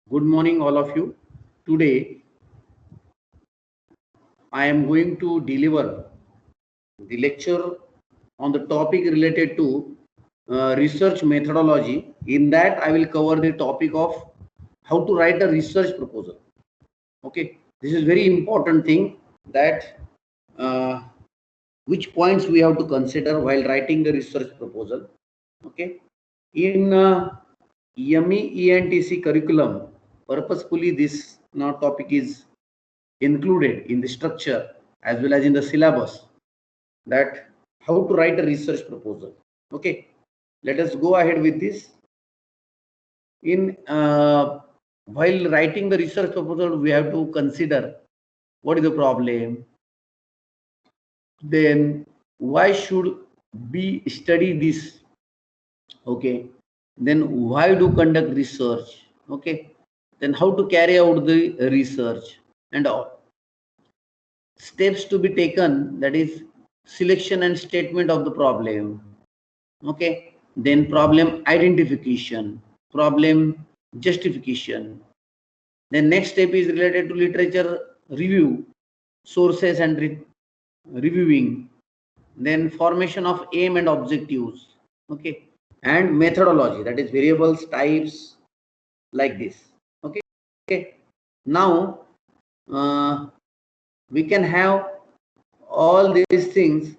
Good morning, all of you. Today, I am going to deliver the lecture on the topic related to research methodology. In that, I will cover the topic of how to write a research proposal. Okay, this is very important thing that uh, which points we have to consider while writing the research proposal. Okay, in YUMI E&TC curriculum, purposefully this topic is included in the structure as well as in the syllabus, that how to write a research proposal. Okay, let us go ahead with this. In while writing the research proposal, we have to consider what is the problem, then why should we study this, okay, then why do conduct research, okay, then how to carry out the research, and all steps to be taken, that is selection and statement of the problem, okay, then problem identification, problem justification, then next step is related to literature review, sources and reviewing, then formation of aim and objectives, okay, and methodology, that is variables, types, like this. Okay, okay. Now we can have all these things.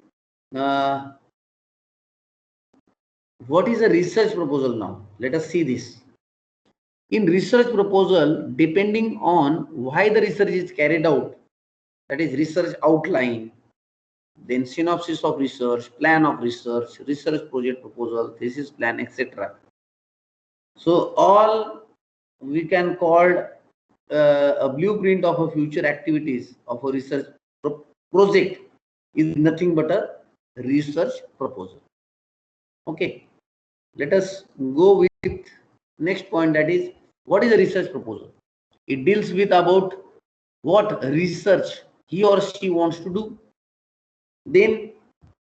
What is a research proposal? Now let us see this. In research proposal, depending on why the research is carried out, that is research outline, then synopsis of research, plan of research, research project proposal, thesis plan, etc. So all we can call a blueprint of a future activities of a research project is nothing but a research proposal. Okay, let us go with next point, that is what is a research proposal. It deals with about what research he or she wants to do, then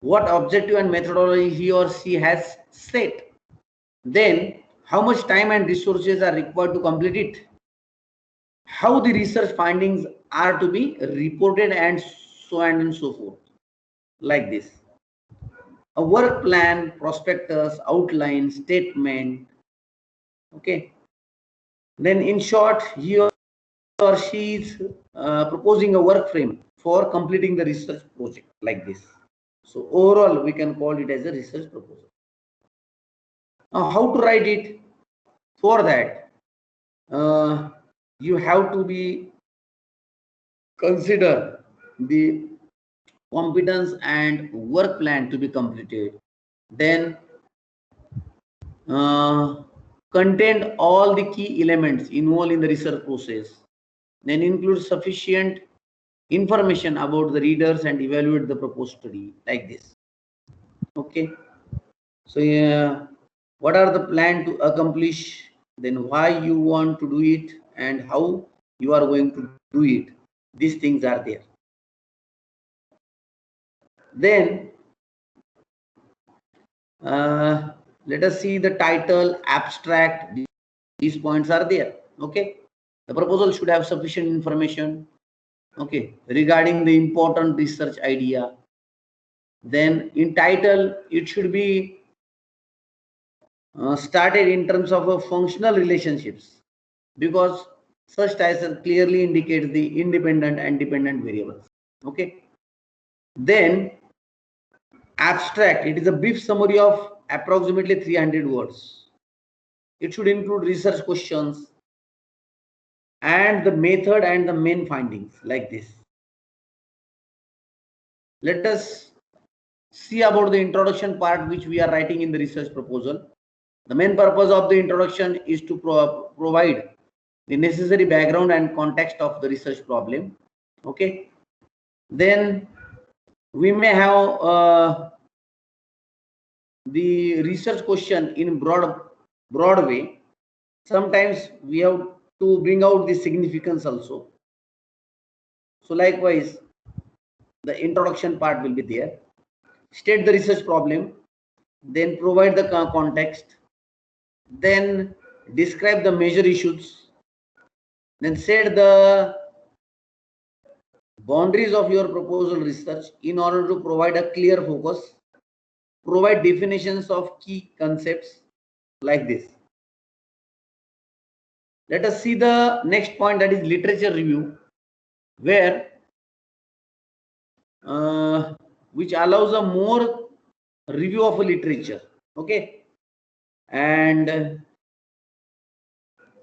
what objective and methodology he or she has set, then how much time and resources are required to complete it, how the research findings are to be reported, and so on and so forth, like this. A work plan, prospectus, outline, statement, okay. Then in short, he or she is proposing a work frame for completing the research project, like this. So overall we can call it as a research proposal. Now how to write it? For that you have to be consider the competence and work plan to be completed, then contain all the key elements involved in the research process, then include sufficient information about the readers and evaluate the proposed study, like this. Okay, so what are the plan to accomplish, then why you want to do it, and how you are going to do it, these things are there. Then let us see the title, abstract, these points are there. Okay, the proposal should have sufficient information, okay, regarding the important research idea. Then in title it should be started in terms of functional relationships, because such title clearly indicates the independent and dependent variables. Okay, then abstract, it is a brief summary of approximately 300 words. It should include research questions and the method and the main findings, like this. Let us see about the introduction part which we are writing in the research proposal. The main purpose of the introduction is to provide the necessary background and context of the research problem. Okay, then we may have the research question in broad way. Sometimes we have to bring out the significance also. So likewise the introduction part will be there. State the research problem, then provide the context, then describe the major issues, Then set the boundaries of your proposal research in order to provide a clear focus. Provide definitions of key concepts like this. Let us see the next point, that is literature review, where which allows a more review of a literature. Okay, and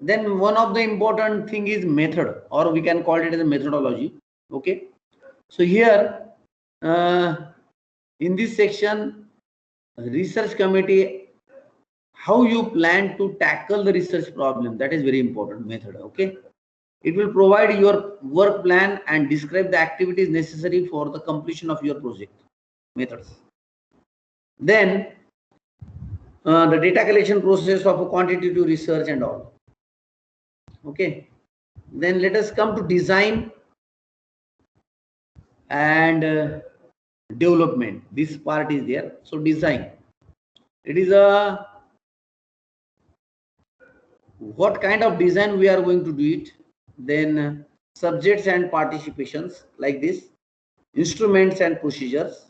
then one of the important thing is method, or we can call it as a methodology. Okay, so here in this section, research committee, how you plan to tackle the research problem, that is very important. Method. Okay, it will provide your work plan and describe the activities necessary for the completion of your project. Methods. Then the data collection process of a quantitative research and all. Okay, then let us come to design and development. This part is there. So design, it is a what kind of design we are going to do it. Then subjects and participations like this, instruments and procedures,